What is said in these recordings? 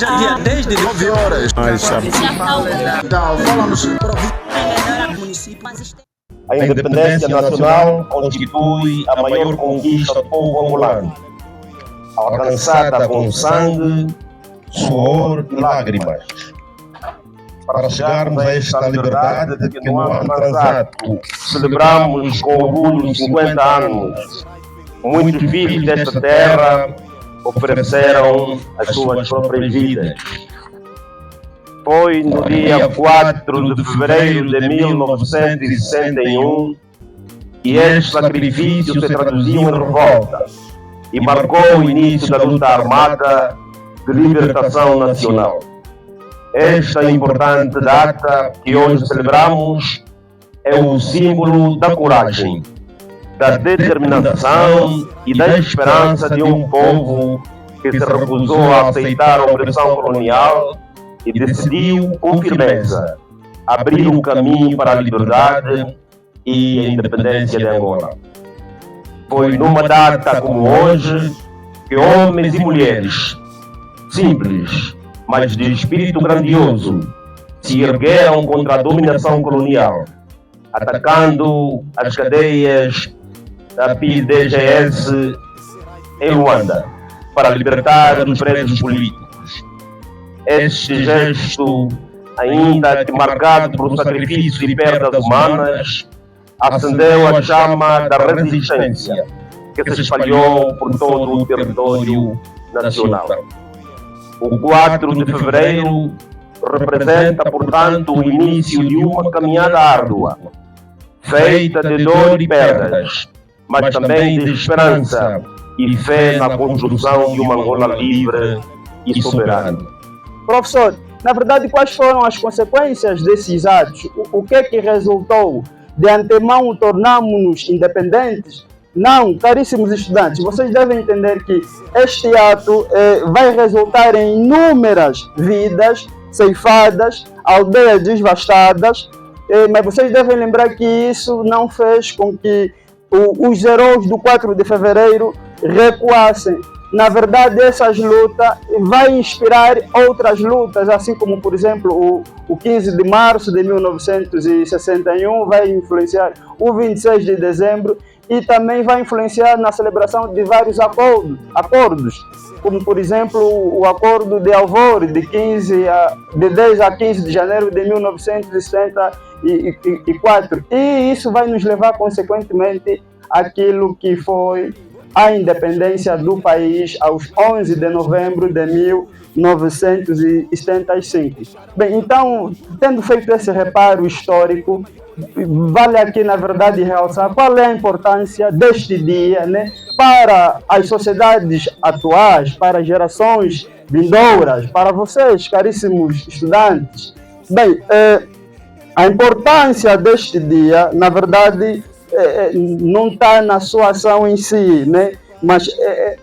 Hoje é dia 10 de 9 horas. Então, falamos. A independência nacional constitui a maior conquista do povo angolano, alcançada com sangue, suor e lágrimas. Para chegarmos a esta liberdade de que no ano transato celebramos com orgulho 50 anos, muitos filhos desta terra ofereceram as suas próprias vidas. Foi no dia 4 de fevereiro de 1961 que este sacrifício se traduziu em revolta e marcou o início da luta armada de libertação nacional. Esta importante data que hoje celebramos é o símbolo da coragem, da determinação e da esperança de um povo que se recusou a aceitar a opressão colonial e decidiu com firmeza abrir um caminho para a liberdade e a independência de Angola. Foi numa data como hoje que homens e mulheres simples, mas de espírito grandioso, se ergueram contra a dominação colonial, atacando as cadeias da PIDGS em Luanda, para libertar os presos políticos. Este gesto, ainda que marcado por sacrifícios e perdas humanas, acendeu a chama da resistência, que se espalhou por todo o território nacional. O 4 de fevereiro representa, portanto, o início de uma caminhada árdua, feita de dor e perdas, mas também de esperança e fé na construção de uma Angola livre e soberana. Professor, na verdade, quais foram as consequências desses atos? O que é que resultou? De antemão tornamos-nos independentes? Não, caríssimos estudantes, vocês devem entender que este ato vai resultar em inúmeras vidas ceifadas, aldeias devastadas, mas vocês devem lembrar que isso não fez com que os heróis do 4 de fevereiro recuassem. Na verdade, essas lutas vão inspirar outras lutas, assim como, por exemplo, o 15 de março de 1961 vai influenciar o 26 de dezembro e também vai influenciar na celebração de vários acordos, como, por exemplo, o Acordo de Alvor, de 10 a 15 de janeiro de 1974. E isso vai nos levar, consequentemente, àquilo que foi a independência do país aos 11 de novembro de 1975. Bem, então, tendo feito esse reparo histórico, vale aqui, na verdade, realçar qual é a importância deste dia, né, para as sociedades atuais, para as gerações vindouras, para vocês, caríssimos estudantes. Bem, a importância deste dia, na verdade, não está na sua ação em si, né? Mas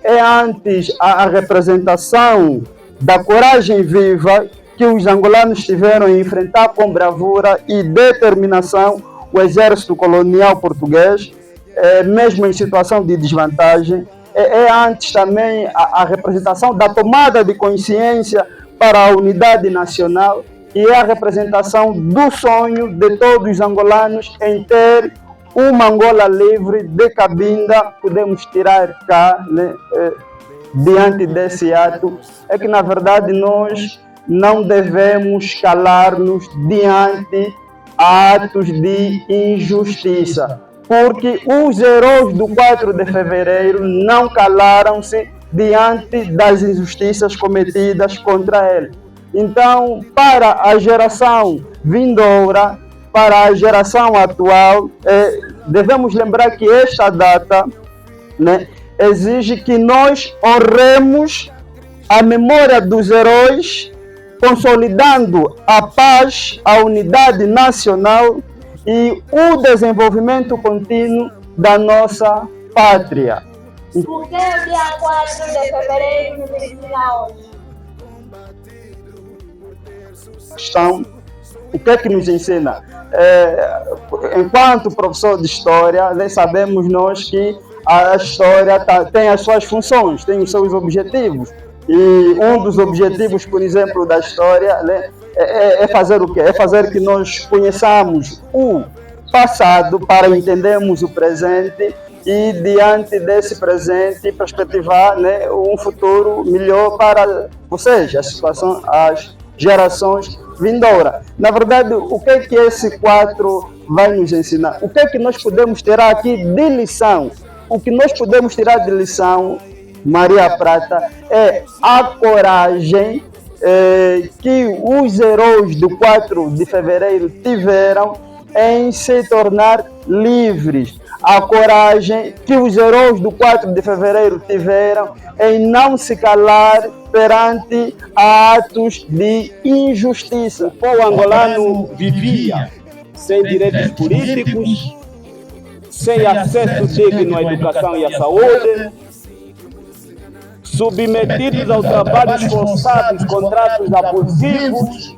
é antes a representação da coragem viva que os angolanos tiveram em enfrentar com bravura e determinação o exército colonial português, mesmo em situação de desvantagem. É antes também a representação da tomada de consciência para a unidade nacional e é a representação do sonho de todos os angolanos em ter uma Angola livre de Cabinda. Podemos tirar cá, né, diante desse ato, é que na verdade nós não devemos calar-nos diante atos de injustiça, porque os heróis do 4 de fevereiro não calaram-se diante das injustiças cometidas contra ele. Então, para a geração vindoura, para a geração atual, devemos lembrar que esta data, né, exige que nós honremos a memória dos heróis, consolidando a paz, a unidade nacional e o desenvolvimento contínuo da nossa pátria. Por que o dia 4 de fevereiro nos ensina hoje? O que é que nos ensina? Enquanto professor de história, sabemos nós que a história tem as suas funções, tem os seus objetivos. E um dos objetivos, por exemplo, da história, né, é fazer o quê? É fazer que nós conheçamos o passado para entendermos o presente e, diante desse presente, perspectivar, né, um futuro melhor para vocês, as gerações vindouras. Na verdade, o que é que esse quadro vai nos ensinar? O que é que nós podemos tirar aqui de lição? O que nós podemos tirar de lição, Maria Prata, é a coragem que os heróis do 4 de fevereiro tiveram em se tornar livres. A coragem que os heróis do 4 de fevereiro tiveram em não se calar perante atos de injustiça. O povo angolano vivia sem direitos políticos, sem acesso digno à educação e à saúde, submetidos ao trabalho forçado, contratos abusivos,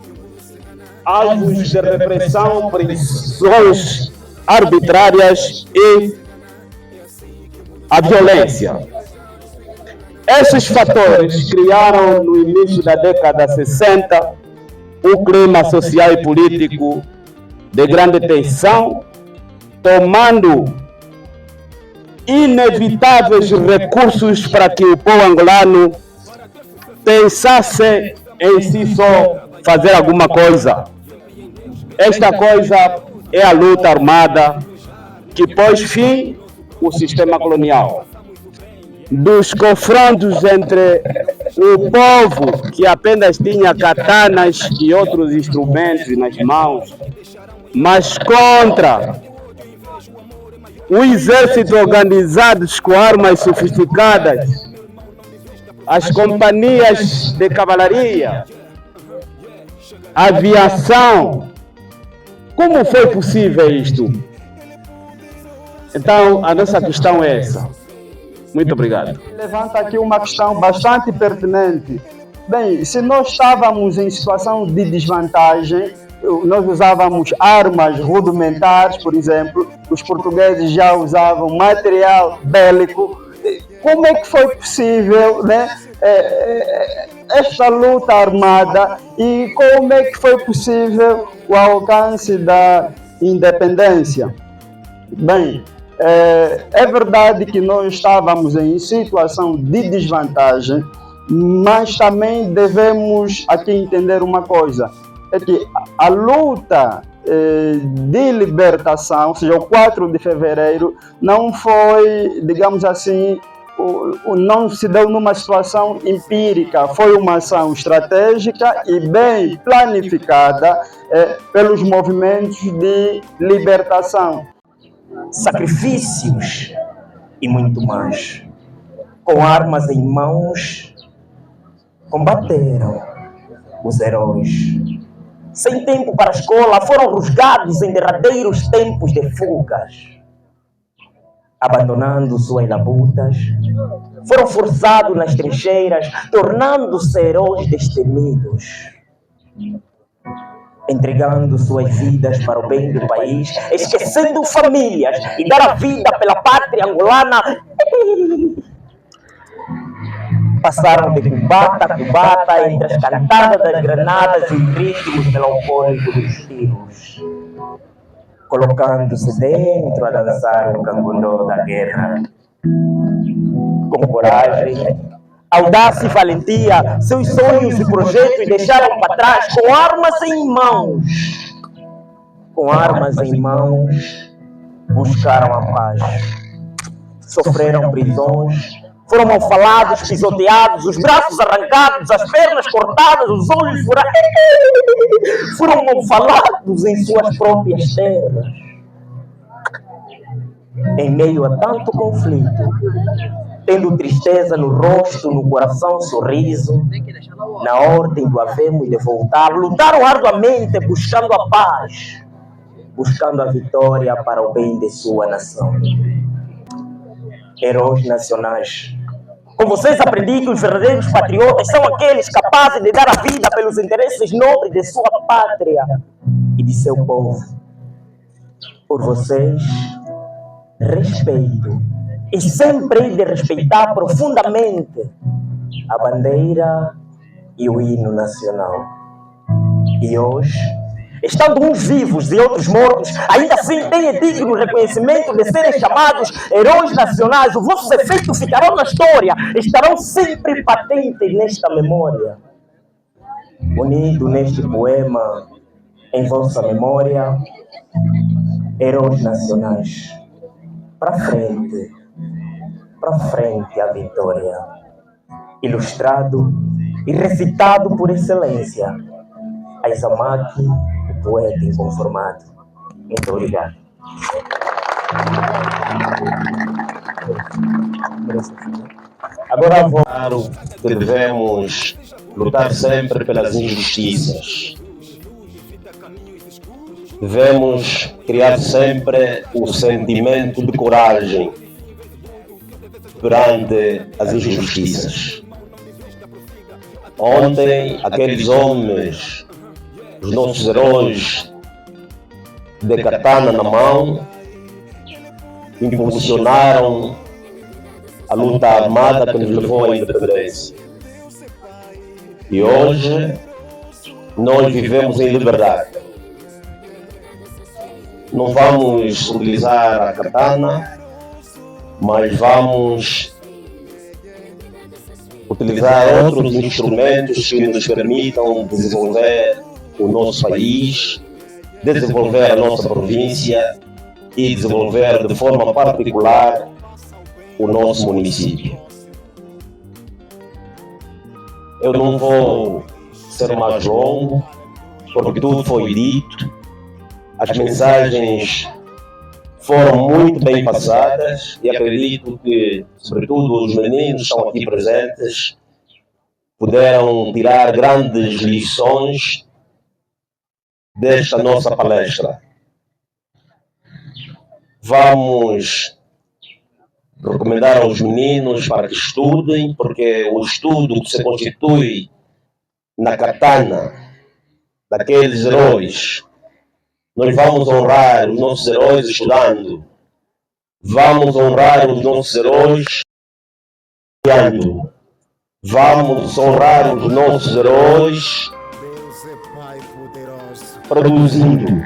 alvos de repressão, prisões arbitrárias e a violência. Esses fatores criaram, no início da década 60, um clima social e político de grande tensão, tomando inevitáveis recursos para que o povo angolano pensasse em si só fazer alguma coisa. Esta coisa é a luta armada que pôs fim ao sistema colonial. Dos confrontos entre o povo, que apenas tinha katanas e outros instrumentos nas mãos, mas contra o exército organizado com armas sofisticadas, as companhias de cavalaria, aviação. Como foi possível isto? Então, a nossa questão é essa. Muito obrigado. Levanta aqui uma questão bastante pertinente. Bem, se nós estávamos em situação de desvantagem, nós usávamos armas rudimentares, por exemplo, os portugueses já usavam material bélico. Como é que foi possível, né, esta luta armada e como é que foi possível o alcance da independência? Bem, é verdade que nós estávamos em situação de desvantagem, mas também devemos aqui entender uma coisa, é que a luta de libertação, ou seja, o 4 de fevereiro, não foi, digamos assim, não se deu numa situação empírica, foi uma ação estratégica e bem planificada pelos movimentos de libertação. Sacrifícios e muito mais. Com armas em mãos, combateram os heróis. Sem tempo para a escola, foram rusgados em derradeiros tempos de fugas. Abandonando suas labutas, foram forçados nas trincheiras, tornando-se heróis destemidos. Entregando suas vidas para o bem do país, esquecendo famílias e dar a vida pela pátria angolana. Passaram de cubata a cubata entre as cantadas das granadas e os ritmos melancólicos dos tiros, colocando-se dentro a dançar o cangundó da guerra. Com coragem, audácia e valentia, seus sonhos e projetos deixaram para trás com armas em mãos. Com armas em mãos, buscaram a paz. Sofreram prisões, foram mal falados, pisoteados, os braços arrancados, as pernas cortadas, os olhos furados. Foram mal falados em suas próprias terras. Em meio a tanto conflito, tendo tristeza no rosto, no coração sorriso, na ordem do havemos de voltar, lutaram arduamente buscando a paz, buscando a vitória para o bem de sua nação. Heróis nacionais, com vocês aprendi que os verdadeiros patriotas são aqueles capazes de dar a vida pelos interesses nobres de sua pátria e de seu povo. Por vocês, respeito. E sempre hei de respeitar profundamente a bandeira e o hino nacional. E hoje, estando uns vivos e outros mortos, ainda assim têm digno reconhecimento de serem chamados heróis nacionais. Os vossos efeitos ficarão na história, estarão sempre patentes nesta memória. Unido neste poema, em vossa memória, heróis nacionais. Para frente a vitória. Ilustrado e recitado por excelência, Aisamaki, o poeta inconformado. Muito obrigado. Agora vou claro que devemos lutar sempre pelas injustiças. Devemos criar sempre o sentimento de coragem perante as injustiças. Ontem, aqueles homens, os nossos heróis, de katana na mão, impulsionaram a luta armada que nos levou à independência. E hoje, nós vivemos em liberdade. Não vamos utilizar a katana, mas vamos utilizar outros instrumentos que nos permitam desenvolver o nosso país, desenvolver a nossa província e desenvolver de forma particular o nosso município. Eu não vou ser mais longo, porque tudo foi dito, as mensagens foram muito bem passadas e acredito que, sobretudo, os meninos que estão aqui presentes puderam tirar grandes lições desta nossa palestra. Vamos recomendar aos meninos para que estudem, porque o estudo que se constitui na katana daqueles heróis, nós vamos honrar os nossos heróis estudando, vamos honrar os nossos heróis criando, vamos honrar os nossos heróis produzindo.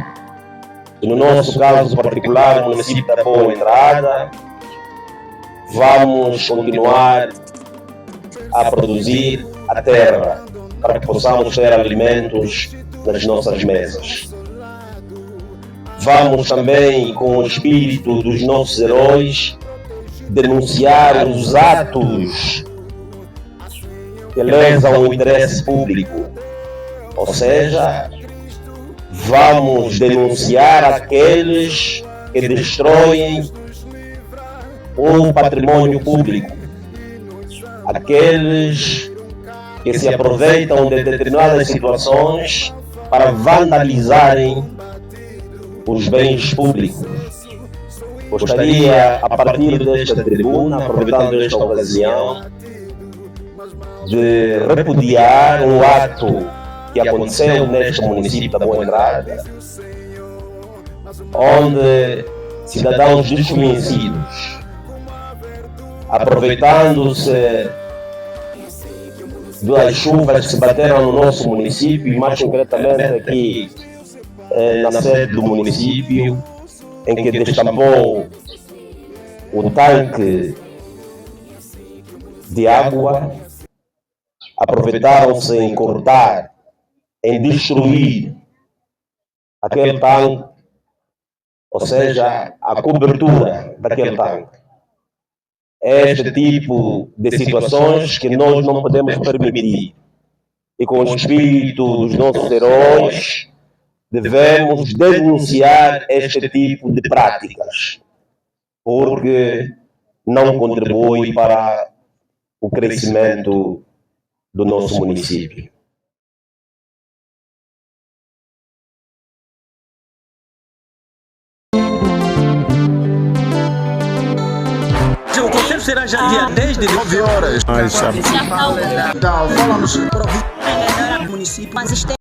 E no nosso caso particular, o município da Boa Entrada, vamos continuar a produzir a terra para que possamos ter alimentos nas nossas mesas. Vamos também, com o espírito dos nossos heróis, denunciar os atos que lesam o interesse público. Ou seja, vamos denunciar aqueles que destroem o patrimônio público, aqueles que se aproveitam de determinadas situações para vandalizarem os bens públicos. Gostaria, a partir desta tribuna, aproveitando esta ocasião, de repudiar um ato que aconteceu neste município da Boa Entrada, onde cidadãos desconhecidos, aproveitando-se das chuvas que se bateram no nosso município, e mais concretamente aqui na sede do município, em que destampou o tanque de água, aproveitaram-se em cortar, em destruir aquele tanque, ou seja, a cobertura daquele tanque. Este tipo de situações que nós não podemos permitir. E com o espírito dos nossos heróis, devemos denunciar este tipo de práticas, porque não contribui para o crescimento do nosso município. O conselho será já dia 10 de 9 horas. Já está o Fala no seu município. Mas